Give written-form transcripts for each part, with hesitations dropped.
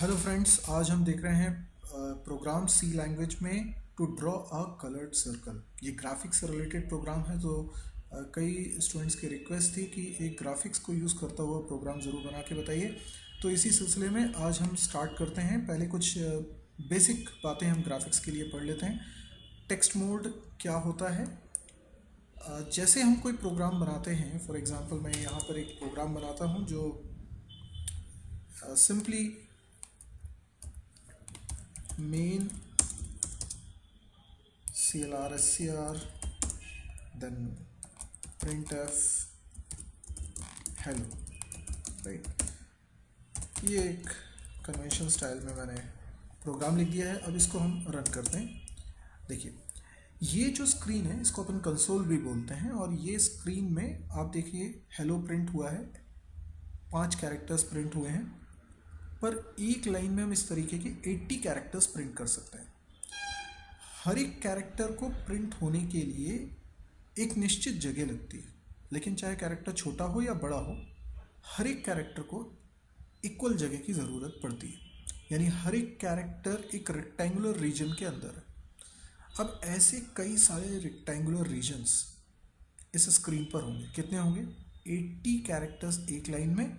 Hello friends, आज हम देख रहे हैं प्रोग्राम सी लैंग्वेज में to draw a coloured circle. ये ग्राफिक्स से रिलेटेड प्रोग्राम है, तो कई स्टूडेंट्स की रिक्वेस्ट थी कि एक ग्राफिक्स को यूज़ करता हुआ प्रोग्राम ज़रूर बना के बताइए। तो इसी सिलसिले में आज हम स्टार्ट करते हैं। पहले कुछ बेसिक बातें हम ग्राफिक्स के लिए पढ़ लेते हैं। टेक्स्ट मोड क्या होता है? जैसे हम कोई प्रोग्राम बनाते हैं, फॉर एग्जांपल मैं यहाँ पर एक प्रोग्राम बनाता हूँ जो simply main clr scr then printf hello, right. ये एक कन्वेंशन स्टाइल में मैंने प्रोग्राम लिख दिया है। अब इसको हम रन करते हैं। देखिए, ये जो स्क्रीन है इसको अपन कंसोल भी बोलते हैं, और ये स्क्रीन में आप देखिए हेलो प्रिंट हुआ है, 5 कैरेक्टर्स प्रिंट हुए हैं, पर एक लाइन में हम इस तरीके के 80 कैरेक्टर्स प्रिंट कर सकते हैं। हर एक कैरेक्टर को प्रिंट होने के लिए एक निश्चित जगह लगती है, लेकिन चाहे कैरेक्टर छोटा हो या बड़ा हो, हर एक कैरेक्टर को इक्वल जगह की ज़रूरत पड़ती है। यानी हर एक कैरेक्टर एक रेक्टेंगुलर रीजन के अंदर है। अब ऐसे कई सारे रेक्टेंगुलर रीजन्स इस स्क्रीन पर होंगे। कितने होंगे? 80 कैरेक्टर्स एक लाइन में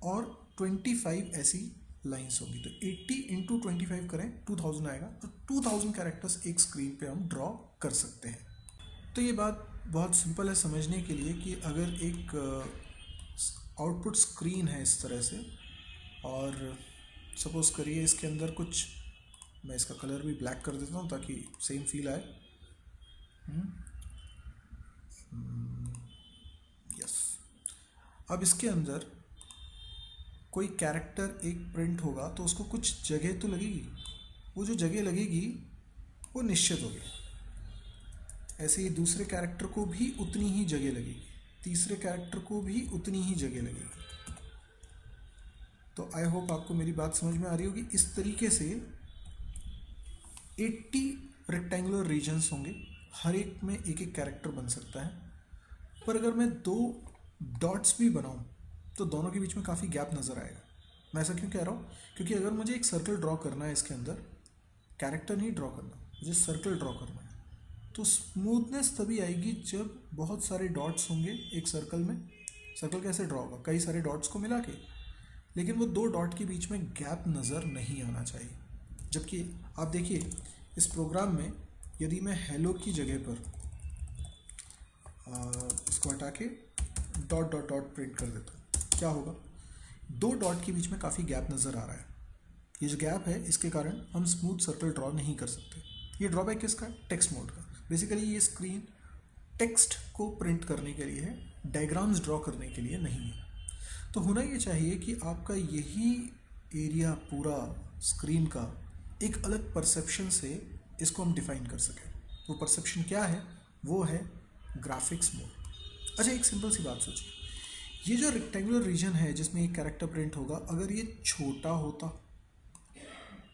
और 25 ऐसी लाइंस होगी। तो 80 इंटू 25 करें 2000 आएगा। तो 2000 कैरेक्टर्स एक स्क्रीन पे हम ड्रॉ कर सकते हैं। तो ये बात बहुत सिंपल है समझने के लिए कि अगर एक आउटपुट स्क्रीन है इस तरह से, और सपोज़ करिए इसके अंदर कुछ, मैं इसका कलर भी ब्लैक कर देता हूँ ताकि सेम फील आए। यस। अब इसके अंदर कोई कैरेक्टर एक प्रिंट होगा तो उसको कुछ जगह तो लगेगी। वो जो जगह लगेगी वो निश्चित होगी। ऐसे ही दूसरे कैरेक्टर को भी उतनी ही जगह लगेगी, तीसरे कैरेक्टर को भी उतनी ही जगह लगेगी। तो आई होप आपको मेरी बात समझ में आ रही होगी। इस तरीके से 80 रेक्टेंगुलर रीजन्स होंगे, हर एक में एक एक कैरेक्टर बन सकता है। पर अगर मैं 2 डॉट्स भी बनाऊं तो दोनों के बीच में काफ़ी गैप नज़र आएगा। मैं ऐसा क्यों कह रहा हूँ? क्योंकि अगर मुझे एक सर्कल ड्रॉ करना है, इसके अंदर कैरेक्टर नहीं ड्रॉ करना, मुझे सर्कल ड्रॉ करना है, तो स्मूथनेस तभी आएगी जब बहुत सारे डॉट्स होंगे एक सर्कल में। सर्कल कैसे ड्रॉ होगा? कई सारे डॉट्स को मिला के, लेकिन वो 2 डॉट के बीच में गैप नज़र नहीं आना चाहिए। जबकि आप देखिए इस प्रोग्राम में यदि मैं हेलो की जगह पर इसको हटा के डॉट डॉट डॉट प्रिंट कर देता हूँ, क्या होगा? 2 डॉट के बीच में काफ़ी गैप नज़र आ रहा है। ये जो गैप है इसके कारण हम स्मूथ सर्कल ड्रॉ नहीं कर सकते। ये ड्रॉबैक किसका? टेक्स्ट मोड का। बेसिकली ये स्क्रीन टेक्स्ट को प्रिंट करने के लिए है, डायग्राम्स ड्रॉ करने के लिए नहीं है। तो होना ये चाहिए कि आपका यही एरिया पूरा स्क्रीन का एक अलग परसेप्शन से इसको हम डिफाइन कर सकें। वो परसेप्शन क्या है? वो है ग्राफिक्स मोड। अच्छा, एक सिंपल सी बात सोचिए, ये जो रेक्टेंगुलर रीजन है जिसमें एक कैरेक्टर प्रिंट होगा, अगर ये छोटा होता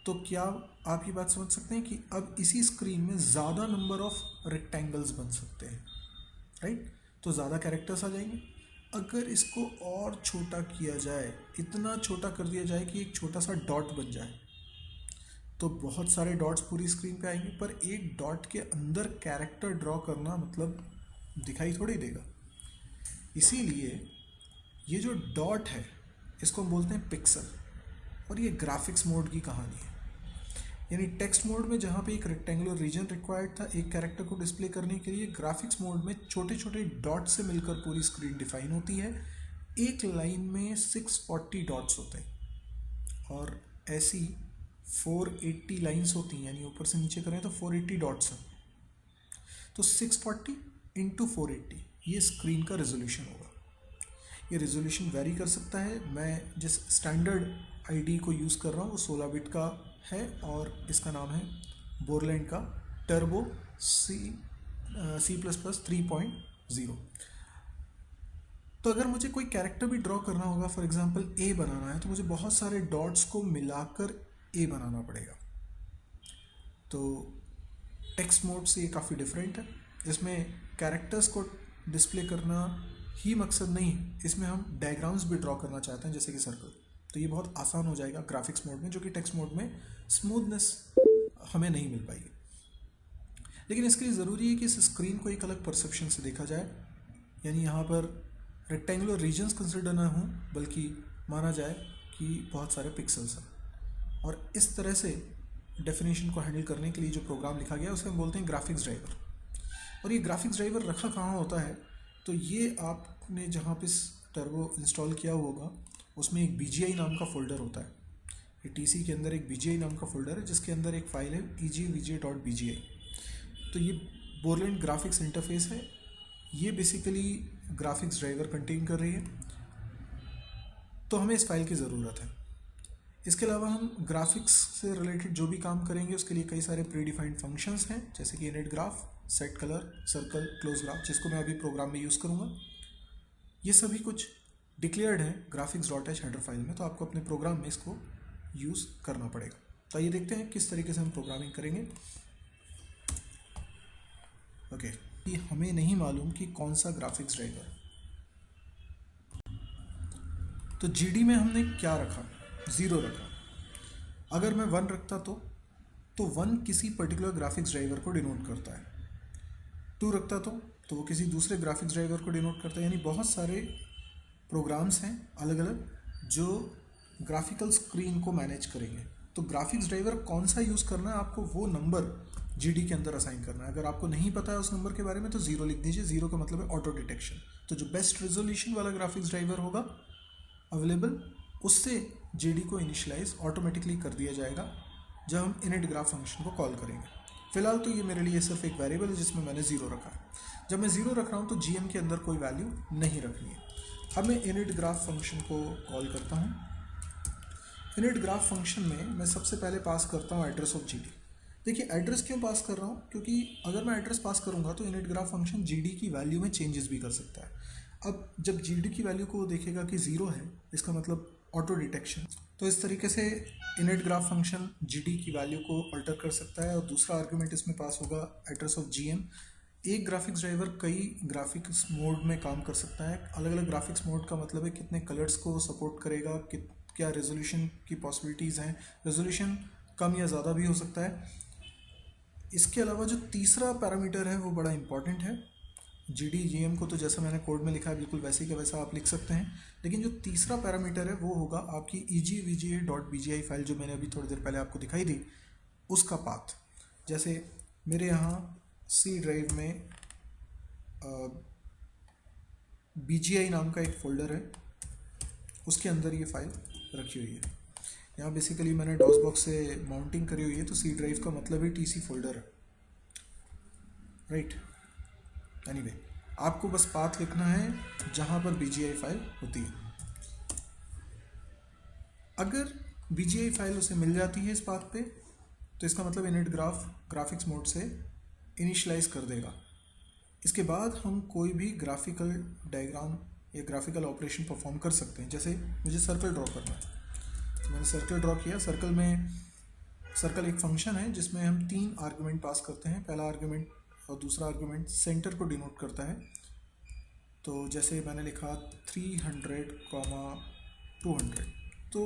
तो क्या आप ये बात समझ सकते हैं कि अब इसी स्क्रीन में ज़्यादा नंबर ऑफ रेक्टेंगल्स बन सकते हैं, राइट? तो ज़्यादा कैरेक्टर्स आ जाएंगे। अगर इसको और छोटा किया जाए, इतना छोटा कर दिया जाए कि एक छोटा सा डॉट बन जाए, तो बहुत सारे डॉट्स पूरी स्क्रीन पे आएंगे। पर एक डॉट के अंदर कैरेक्टर ड्रॉ करना मतलब दिखाई थोड़ी देगा। इसीलिए ये जो डॉट है इसको हम बोलते हैं पिक्सल, और ये ग्राफिक्स मोड की कहानी है। यानी टेक्स्ट मोड में जहाँ पे एक रेक्टेंगुलर रीजन रिक्वायर्ड था एक कैरेक्टर को डिस्प्ले करने के लिए, ग्राफिक्स मोड में छोटे छोटे डॉट से मिलकर पूरी स्क्रीन डिफाइन होती है। एक लाइन में 640 डॉट्स होते हैं, और ऐसी 480 लाइंस होती हैं, यानी ऊपर से नीचे करें तो 480 डॉट्स हैं। तो 640 इंटू 480 ये स्क्रीन का रेजोल्यूशन होगा। ये रेजोल्यूशन वेरी कर सकता है। मैं जिस स्टैंडर्ड आईडी को यूज़ कर रहा हूँ वो 16 बिट का है, और इसका नाम है बोरलैंड का टर्बो C++ 3.0। तो अगर मुझे कोई कैरेक्टर भी ड्रॉ करना होगा, फॉर एग्जांपल ए बनाना है, तो मुझे बहुत सारे डॉट्स को मिलाकर ए बनाना पड़ेगा। तो टेक्स्ट मोड से ये काफ़ी डिफरेंट है। इसमें कैरेक्टर्स को डिस्प्ले करना ही मकसद नहीं है, इसमें हम डायग्राम्स भी ड्रॉ करना चाहते हैं, जैसे कि सर्कल। तो ये बहुत आसान हो जाएगा ग्राफिक्स मोड में, जो कि टेक्स्ट मोड में स्मूथनेस हमें नहीं मिल पाएगी। लेकिन इसके लिए ज़रूरी है कि इस स्क्रीन को एक अलग परसेप्शन से देखा जाए, यानी यहाँ पर रेक्टेंगुलर रीजन्स कंसिडर ना हों, बल्कि माना जाए कि बहुत सारे पिक्सल्स हैं। और इस तरह से डेफिनेशन को हैंडल करने के लिए जो प्रोग्राम लिखा गया है उसे हम बोलते हैं ग्राफिक्स ड्राइवर। और ये ग्राफिक्स ड्राइवर रखा कहाँ होता है, तो ये आपने जहाँ पे टर्बो इंस्टॉल किया होगा उसमें एक BGI नाम का फोल्डर होता है। ये TC के अंदर एक BGI नाम का फोल्डर है जिसके अंदर एक फाइल है egvga.bgi। तो ये बोरलैंड ग्राफिक्स इंटरफेस है, ये बेसिकली ग्राफिक्स ड्राइवर कंटेन कर रही है, तो हमें इस फाइल की ज़रूरत है। इसके अलावा हम ग्राफिक्स से रिलेटेड जो भी काम करेंगे उसके लिए कई सारे प्री डिफाइंड फंक्शंस हैं, जैसे कि init graph, set colour, circle, close graph, जिसको मैं अभी प्रोग्राम में यूज़ करूँगा। ये सभी कुछ डिक्लेयर्ड है graphics.h हेडर फाइल में, तो आपको अपने प्रोग्राम में इसको यूज़ करना पड़ेगा। तो आइए देखते हैं किस तरीके से हम प्रोग्रामिंग करेंगे। ओके, ये हमें नहीं मालूम कि कौन सा ग्राफिक्स ड्राइवर, तो GD में हमने क्या रखा, 0 रखा। अगर मैं 1 रखता तो 1 किसी पर्टिकुलर ग्राफिक्स ड्राइवर को डिनोट करता है, 2 रखता तो वो किसी दूसरे ग्राफिक्स ड्राइवर को डिनोट करता है। यानी बहुत सारे प्रोग्राम्स हैं अलग अलग जो ग्राफिकल स्क्रीन को मैनेज करेंगे। तो ग्राफिक्स ड्राइवर कौन सा यूज़ करना है, आपको वो नंबर GD के अंदर असाइन करना है। अगर आपको नहीं पता है उस नंबर के बारे में तो 0 लिख दीजिए। 0 का मतलब है ऑटो डिटेक्शन। तो जो बेस्ट रेजोल्यूशन वाला ग्राफिक्स ड्राइवर होगा अवेलेबल, उससे GD को इनिशियलाइज ऑटोमेटिकली कर दिया जाएगा जब हम इनिट ग्राफ फंक्शन को कॉल करेंगे। फिलहाल तो ये मेरे लिए सिर्फ एक वेरिएबल है जिसमें मैंने 0 रखा है। जब मैं 0 रख रहा हूँ तो GM के अंदर कोई वैल्यू नहीं रखनी है। अब मैं इनिट ग्राफ फंक्शन को कॉल करता हूँ। इनिट ग्राफ फंक्शन में मैं सबसे पहले पास करता हूँ एड्रेस ऑफ GD। देखिए एड्रेस क्यों पास कर रहा हूँ, क्योंकि अगर मैं एड्रेस पास करूँगा तो इनिट ग्राफ फंक्शन GD की वैल्यू में चेंजेस भी कर सकता है। अब जब GD की वैल्यू को देखेगा कि 0 है, इसका मतलब ऑटो डिटेक्शन, तो इस तरीके से इनिट ग्राफ फंक्शन GD की वैल्यू को अल्टर कर सकता है। और दूसरा आर्गुमेंट इसमें पास होगा एड्रेस ऑफ GM। एक ग्राफिक्स ड्राइवर कई ग्राफिक्स मोड में काम कर सकता है। अलग अलग ग्राफिक्स मोड का मतलब है कितने कलर्स को सपोर्ट करेगा, क्या रेजोल्यूशन की पॉसिबिलिटीज़ हैं, रेजोल्यूशन कम या ज़्यादा भी हो सकता है। इसके अलावा जो तीसरा पैरामीटर है वो बड़ा इंपॉर्टेंट है। GD GM को तो जैसा मैंने कोड में लिखा है बिल्कुल वैसे ही का वैसा आप लिख सकते हैं, लेकिन जो तीसरा पैरामीटर है वो होगा आपकी egvga.bgi फाइल जो मैंने अभी थोड़ी देर पहले आपको दिखाई दी, उसका पाथ। जैसे मेरे यहाँ C ड्राइव में BGI नाम का एक फ़ोल्डर है, उसके अंदर ये फाइल रखी हुई है। यहाँ बेसिकली मैंने डॉस बॉक्स से माउंटिंग करी हुई है, तो C ड्राइव का मतलब ही TC फोल्डर है, राइट। एनीवे, आपको बस पाथ लिखना है जहाँ पर BGI फाइल होती है। अगर BGI फाइल उसे मिल जाती है इस पाथ पे, तो इसका मतलब इनिट ग्राफिक्स मोड से इनिशियलाइज कर देगा। इसके बाद हम कोई भी ग्राफिकल डायग्राम या ग्राफिकल ऑपरेशन परफॉर्म कर सकते हैं। जैसे मुझे सर्कल ड्रॉ करना है, तो मैंने सर्कल ड्रॉ किया। सर्कल एक फंक्शन है जिसमें हम 3 आर्गुमेंट पास करते हैं। पहला आर्गुमेंट और दूसरा आर्गुमेंट सेंटर को डिनोट करता है। तो जैसे मैंने लिखा 300, 200, तो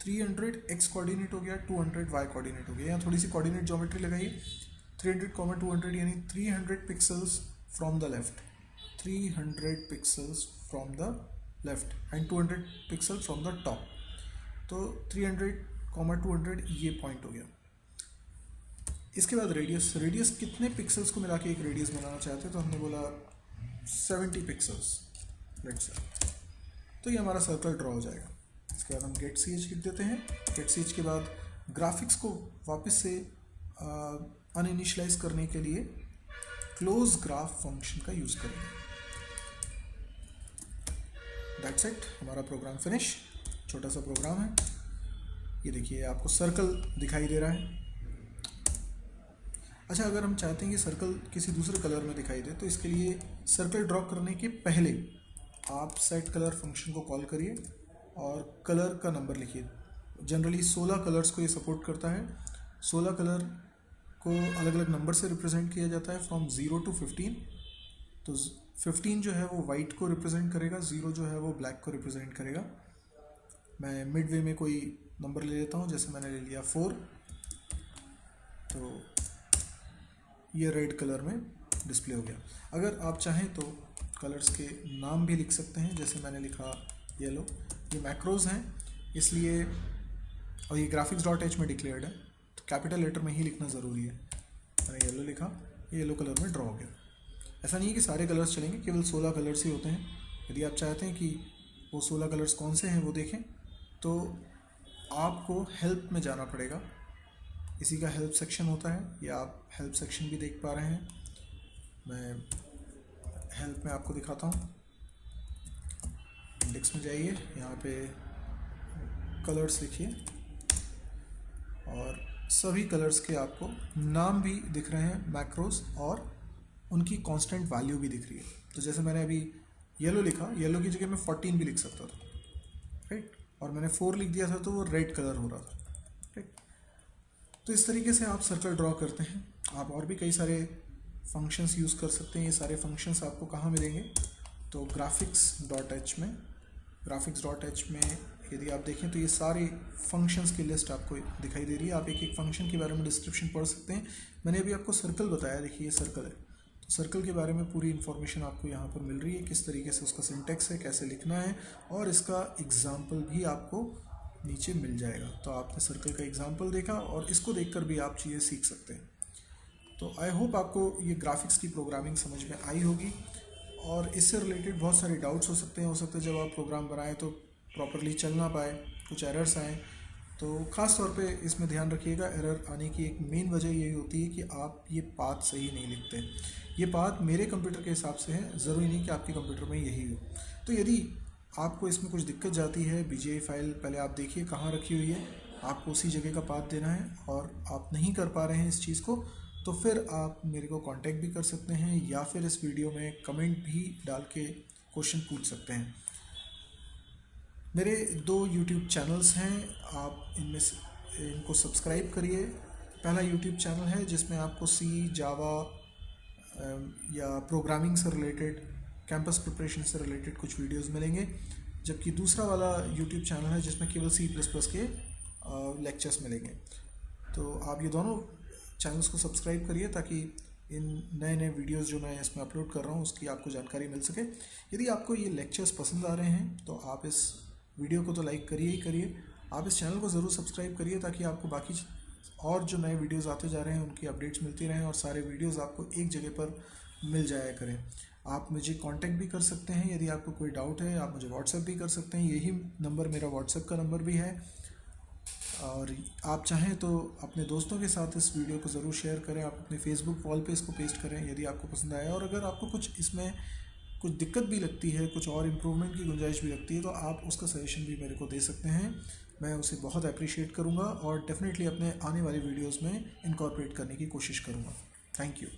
300 x कोऑर्डिनेट हो गया, 200 y कोऑर्डिनेट हो गया। यहाँ थोड़ी सी कोऑर्डिनेट ज्योमेट्री लगाइए। 300, 200 यानी 300 pixels from the left, 300 pixels from the left and 200 pixel from the top. तो 300, 200 ये पॉइंट हो गया। इसके बाद रेडियस कितने पिक्सल्स को मिला के एक रेडियस बनाना चाहते हैं, तो हमने बोला 70 पिक्सल्स, लेट्स से। तो ये हमारा सर्कल ड्रॉ हो जाएगा। इसके बाद हम गेट ch लिख देते हैं। गेट ch के बाद ग्राफिक्स को वापस से अनइनिशियलाइज करने के लिए क्लोज ग्राफ फंक्शन का यूज़ करेंगे। दैट्स इट, हमारा प्रोग्राम फिनिश। छोटा सा प्रोग्राम है। ये देखिए आपको सर्कल दिखाई दे रहा है। अच्छा, अगर हम चाहते हैं कि सर्कल किसी दूसरे कलर में दिखाई दे, तो इसके लिए सर्कल ड्रॉ करने के पहले आप सेट कलर फंक्शन को कॉल करिए और कलर का नंबर लिखिए। जनरली 16 कलर्स को ये सपोर्ट करता है। 16 कलर को अलग अलग नंबर से रिप्रेजेंट किया जाता है, फ्रॉम 0 to 15। तो 15 जो है वो वाइट को रिप्रेजेंट करेगा, 0 जो है वो ब्लैक को रिप्रेजेंट करेगा। मैं मिड वे में कोई नंबर ले लेता हूँ, जैसे मैंने ले लिया 4, तो ये रेड कलर में डिस्प्ले हो गया। अगर आप चाहें तो कलर्स के नाम भी लिख सकते हैं, जैसे मैंने लिखा येलो। ये मैक्रोज हैं इसलिए, और ये graphics.h में डिक्लेयर्ड है तो कैपिटल लेटर में ही लिखना ज़रूरी है। मैंने येलो लिखा, ये येलो कलर में ड्रॉ हो गया। ऐसा नहीं है कि सारे कलर्स चलेंगे, केवल 16 कलर्स ही होते हैं। यदि आप चाहते हैं कि वो 16 कलर्स कौन से हैं वो देखें तो आपको हेल्प में जाना पड़ेगा। इसी का हेल्प सेक्शन होता है, ये आप हेल्प सेक्शन भी देख पा रहे हैं। मैं हेल्प में आपको दिखाता हूँ। इंडेक्स में जाइए, यहाँ पे कलर्स लिखिए और सभी कलर्स के आपको नाम भी दिख रहे हैं, मैक्रोस, और उनकी कांस्टेंट वैल्यू भी दिख रही है। तो जैसे मैंने अभी येलो लिखा, येलो की जगह मैं 14 भी लिख सकता था, राइट, और मैंने 4 लिख दिया था तो वो रेड कलर हो रहा था, राइट। तो इस तरीके से आप सर्कल ड्रॉ करते हैं। आप और भी कई सारे फंक्शंस यूज़ कर सकते हैं। ये सारे फंक्शंस आपको कहाँ मिलेंगे, तो graphics.h में यदि आप देखें तो ये सारे फंक्शंस की लिस्ट आपको दिखाई दे रही है। आप एक एक फंक्शन के बारे में डिस्क्रिप्शन पढ़ सकते हैं। मैंने अभी आपको सर्कल बताया, देखिए ये सर्कल है, तो सर्कल के बारे में पूरी इन्फॉर्मेशन आपको यहाँ पर मिल रही है, किस तरीके से उसका सिंटेक्स है, कैसे लिखना है, और इसका एग्जाम्पल भी आपको नीचे मिल जाएगा। तो आपने सर्कल का एग्जाम्पल देखा और इसको देखकर भी आप चीज़ें सीख सकते हैं। तो आई होप आपको ये ग्राफिक्स की प्रोग्रामिंग समझ में आई होगी, और इससे रिलेटेड बहुत सारे डाउट्स हो सकते हैं जब आप प्रोग्राम बनाएं तो प्रॉपरली चल ना पाए, कुछ एरर्स आएँ। तो ख़ास तौर पे इसमें ध्यान रखिएगा, एरर आने की एक मेन वजह यही होती है कि आप ये पाथ सही नहीं लिखते। ये पाथ मेरे कंप्यूटर के हिसाब से है, ज़रूरी नहीं कि आपके कंप्यूटर में यही हो। तो यदि आपको इसमें कुछ दिक्कत जाती है, BGI फाइल पहले आप देखिए कहाँ रखी हुई है, आपको उसी जगह का पाथ देना है, और आप नहीं कर पा रहे हैं इस चीज़ को, तो फिर आप मेरे को कांटेक्ट भी कर सकते हैं, या फिर इस वीडियो में कमेंट भी डाल के क्वेश्चन पूछ सकते हैं। मेरे 2 YouTube चैनल्स हैं, आप इनमें से इनको सब्सक्राइब करिए। पहला YouTube चैनल है जिसमें आपको C, जावा या प्रोग्रामिंग से रिलेटेड, कैंपस प्रिपरेशन से रिलेटेड कुछ वीडियोस मिलेंगे, जबकि दूसरा वाला YouTube चैनल है जिसमें केवल C++ के लेक्चर्स मिलेंगे। तो आप ये दोनों चैनल्स को सब्सक्राइब करिए ताकि इन नए नए वीडियोस जो मैं इसमें अपलोड कर रहा हूँ उसकी आपको जानकारी मिल सके। यदि आपको ये लेक्चर्स पसंद आ रहे हैं तो आप इस वीडियो को तो लाइक करिए ही करिए, आप इस चैनल को ज़रूर सब्सक्राइब करिए ताकि आपको बाकी और जो नए वीडियोस आते जा रहे हैं उनकी अपडेट्स मिलती रहें, और सारे वीडियोस आपको एक जगह पर मिल जाया करें। आप मुझे कांटेक्ट भी कर सकते हैं, यदि आपको कोई डाउट है आप मुझे व्हाट्सएप भी कर सकते हैं, यही नंबर मेरा व्हाट्सएप का नंबर भी है। और आप चाहें तो अपने दोस्तों के साथ इस वीडियो को ज़रूर शेयर करें, आप अपने फेसबुक वॉल पे इसको पेस्ट करें यदि आपको पसंद आया। और अगर आपको कुछ इसमें कुछ दिक्कत भी लगती है, कुछ और इम्प्रूवमेंट की गुंजाइश भी लगती है, तो आप उसका सजेशन भी मेरे को दे सकते हैं। मैं उसे बहुत अप्रिशिएट करूँगा और डेफिनेटली अपने आने वाली वीडियोज़ में इनकॉर्पोरेट करने की कोशिश करूँगा। Thank you.